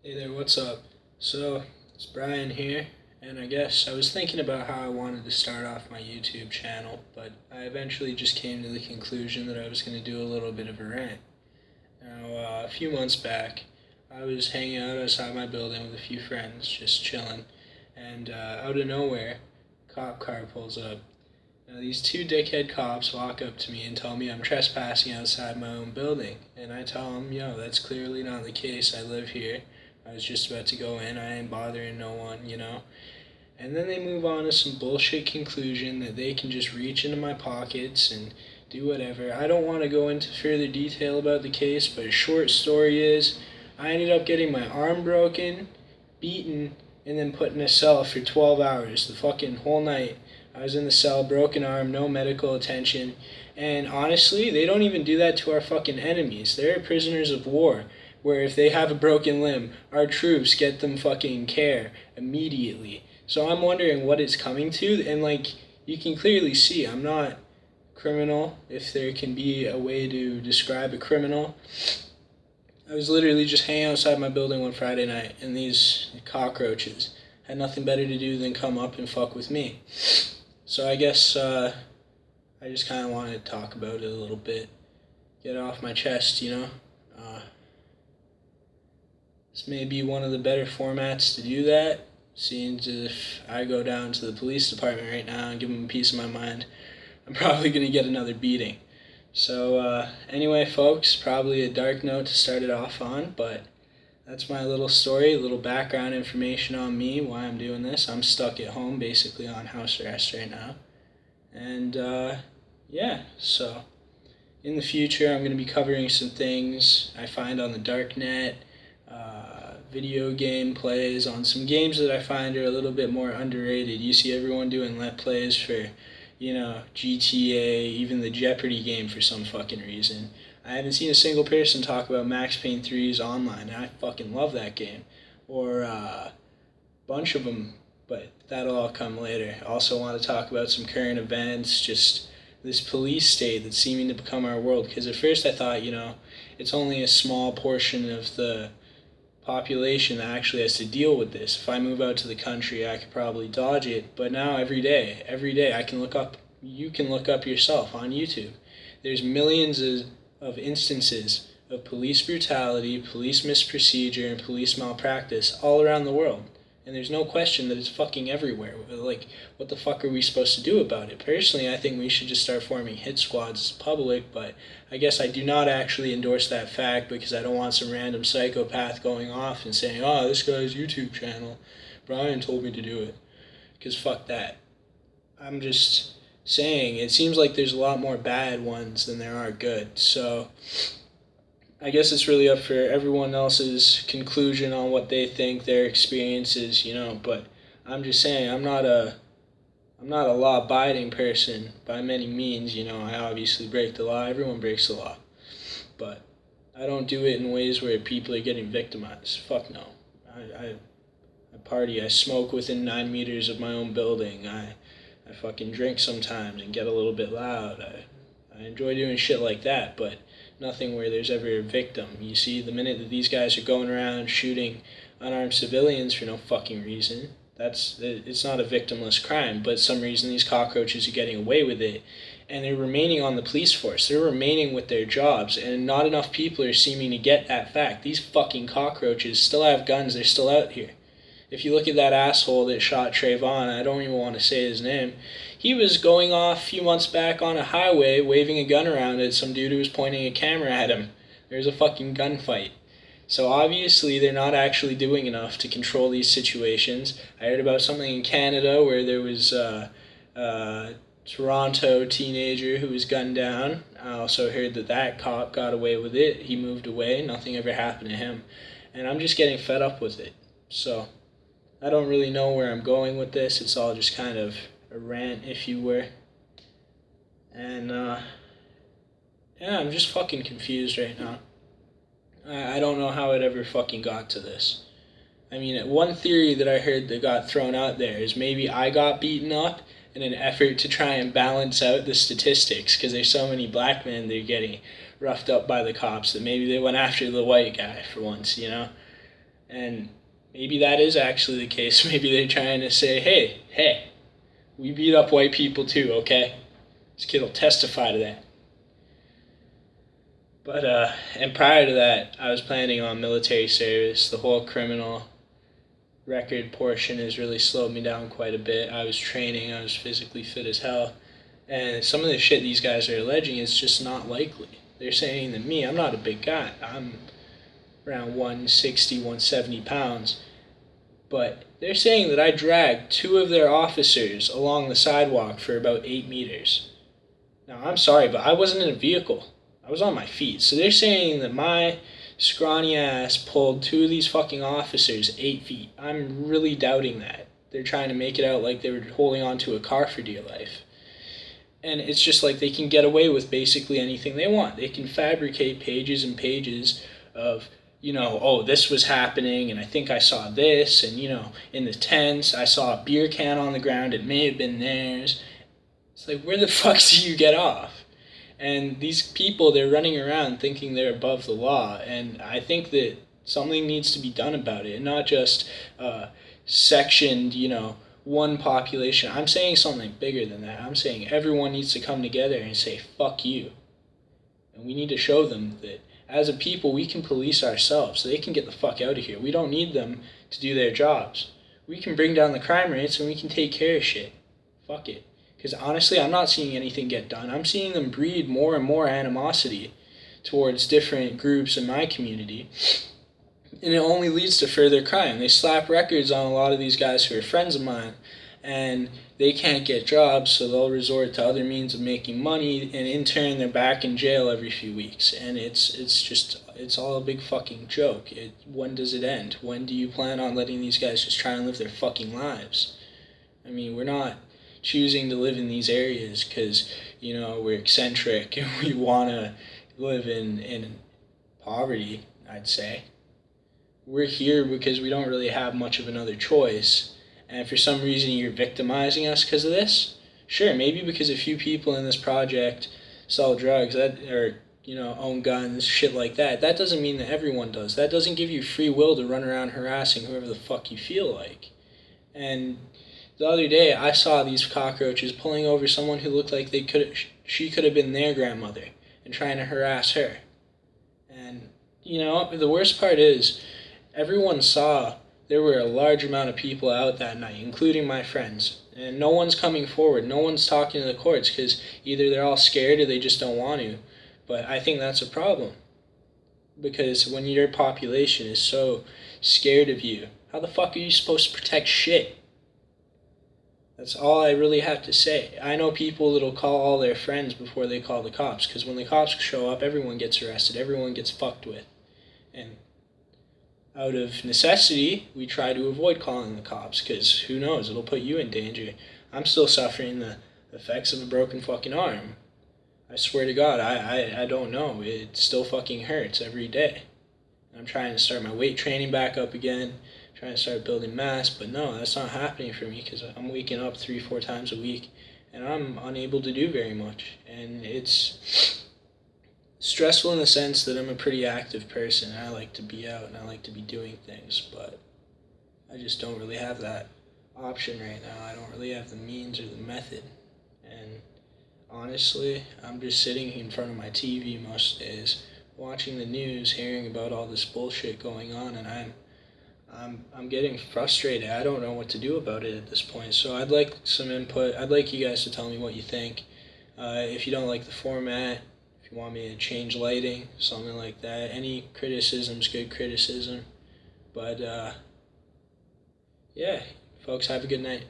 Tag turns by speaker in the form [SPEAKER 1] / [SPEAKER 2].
[SPEAKER 1] Hey there, what's up? So, it's Brian here, and I guess I was thinking about how I wanted to start off my YouTube channel, but I eventually just came to the conclusion that I was going to do a little bit of a rant. Now, a few months back, I was hanging out outside my building with a few friends, just chilling, and out of nowhere, a cop car pulls up. Now, these two dickhead cops walk up to me and tell me I'm trespassing outside my own building, and I tell them, yo, that's clearly not the case, I live here. I was just about to go in, I ain't bothering no one. And then they move on to some bullshit conclusion that they can just reach into my pockets and do whatever. I don't want to go into further detail about the case, but a short story is I ended up getting my arm broken, beaten, and then put in a cell for 12 hours, the fucking whole night. I was in the cell, broken arm, no medical attention. And honestly, they don't even do that to our fucking enemies. They're prisoners of war, where if they have a broken limb, our troops get them fucking care immediately. So I'm wondering what it's coming to, and you can clearly see, I'm not criminal, if there can be a way to describe a criminal. I was literally just hanging outside my building one Friday night, and these cockroaches had nothing better to do than come up and fuck with me. So I guess I just kind of wanted to talk about it a little bit, get it off my chest. This may be one of the better formats to do that, seeing as if I go down to the police department right now and give them a piece of my mind, I'm probably going to get another beating. So anyway, folks, probably a dark note to start it off on, but that's my little story, a little background information on me, why I'm doing this. I'm stuck at home, basically on house arrest right now. And yeah, so in the future, I'm going to be covering some things I find on the dark net, video game plays on some games that I find are a little bit more underrated. You see everyone doing let plays for, GTA, even the Jeopardy game for some fucking reason. I haven't seen a single person talk about Max Payne 3's online, and I fucking love that game. Or a bunch of them, but that'll all come later. I also want to talk about some current events, just this police state that's seeming to become our world. Because at first I thought, it's only a small portion of the population that actually has to deal with this. If I move out to the country, I could probably dodge it. But now every day, I can look up. You can look up yourself on YouTube. There's millions of instances of police brutality, police misprocedure, and police malpractice all around the world. And there's no question that it's fucking everywhere. Like, what the fuck are we supposed to do about it? Personally, I think we should just start forming hit squads as public, but I guess I do not actually endorse that fact because I don't want some random psychopath going off and saying, oh, this guy's YouTube channel, Brian told me to do it. Because fuck that. I'm just saying, it seems like there's a lot more bad ones than there are good. So I guess it's really up for everyone else's conclusion on what they think their experience is. But I'm just saying, I'm not a law-abiding person by many means. I obviously break the law. Everyone breaks the law, but I don't do it in ways where people are getting victimized. Fuck no. I party. I smoke within 9 meters of my own building. I fucking drink sometimes and get a little bit loud. I enjoy doing shit like that, but nothing where there's ever a victim. You see, the minute that these guys are going around shooting unarmed civilians for no fucking reason, it's not a victimless crime, but some reason these cockroaches are getting away with it, and they're remaining on the police force. They're remaining with their jobs, and not enough people are seeming to get that fact. These fucking cockroaches still have guns. They're still out here. If you look at that asshole that shot Trayvon, I don't even want to say his name, he was going off a few months back on a highway waving a gun around at some dude who was pointing a camera at him. There's a fucking gunfight. So obviously they're not actually doing enough to control these situations. I heard about something in Canada where there was a Toronto teenager who was gunned down. I also heard that cop got away with it. He moved away. Nothing ever happened to him. And I'm just getting fed up with it. So I don't really know where I'm going with this. It's all just kind of a rant, if you were. And, yeah, I'm just fucking confused right now. I don't know how it ever fucking got to this. I mean, one theory that I heard that got thrown out there is maybe I got beaten up in an effort to try and balance out the statistics, because there's so many black men that are getting roughed up by the cops that maybe they went after the white guy for once. And maybe that is actually the case. Maybe they're trying to say, hey, we beat up white people too, okay? This kid will testify to that. But, and prior to that, I was planning on military service. The whole criminal record portion has really slowed me down quite a bit. I was training, I was physically fit as hell. And some of the shit these guys are alleging is just not likely. They're saying that me, I'm not a big guy. I'm around 160, 170 pounds. But they're saying that I dragged two of their officers along the sidewalk for about 8 meters. Now, I'm sorry, but I wasn't in a vehicle. I was on my feet. So they're saying that my scrawny ass pulled two of these fucking officers 8 feet. I'm really doubting that. They're trying to make it out like they were holding onto a car for dear life. And it's just like they can get away with basically anything they want. They can fabricate pages and pages of, oh, this was happening, and I think I saw this, and, in the tents, I saw a beer can on the ground, it may have been theirs. It's like, where the fuck do you get off? And these people, they're running around thinking they're above the law, and I think that something needs to be done about it, and not just sectioned, one population. I'm saying something bigger than that. I'm saying everyone needs to come together and say, fuck you. And we need to show them that as a people, we can police ourselves so they can get the fuck out of here. We don't need them to do their jobs. We can bring down the crime rates and we can take care of shit. Fuck it. Because honestly, I'm not seeing anything get done. I'm seeing them breed more and more animosity towards different groups in my community. And it only leads to further crime. They slap records on a lot of these guys who are friends of mine, and they can't get jobs, so they'll resort to other means of making money, and in turn they're back in jail every few weeks. And it's all a big fucking joke. When does it end? When do you plan on letting these guys just try and live their fucking lives? I mean, we're not choosing to live in these areas because, we're eccentric and we want to live in poverty, I'd say. We're here because we don't really have much of another choice. And if for some reason you're victimizing us because of this, sure, maybe because a few people in this project sell drugs or own guns, shit like that. That doesn't mean that everyone does. That doesn't give you free will to run around harassing whoever the fuck you feel like. And the other day, I saw these cockroaches pulling over someone who looked like she could have been their grandmother and trying to harass her. And, the worst part is, everyone saw there were a large amount of people out that night, including my friends. And no one's coming forward. No one's talking to the courts because either they're all scared or they just don't want to. But I think that's a problem. Because when your population is so scared of you, how the fuck are you supposed to protect shit? That's all I really have to say. I know people that'll call all their friends before they call the cops. Because when the cops show up, everyone gets arrested. Everyone gets fucked with. And out of necessity, we try to avoid calling the cops, because who knows, it'll put you in danger. I'm still suffering the effects of a broken fucking arm. I swear to God, I don't know. It still fucking hurts every day. I'm trying to start my weight training back up again, trying to start building mass, but no, that's not happening for me, because I'm waking up 3-4 times a week, and I'm unable to do very much. And it's stressful in the sense that I'm a pretty active person. I like to be out and I like to be doing things, but I just don't really have that option right now. I don't really have the means or the method. And honestly, I'm just sitting in front of my TV most days, watching the news, hearing about all this bullshit going on, and I'm getting frustrated. I don't know what to do about it at this point. So I'd like some input. I'd like you guys to tell me what you think. If you don't like the format, want me to change lighting, something like that. Any criticism's good criticism. But, yeah, folks, have a good night.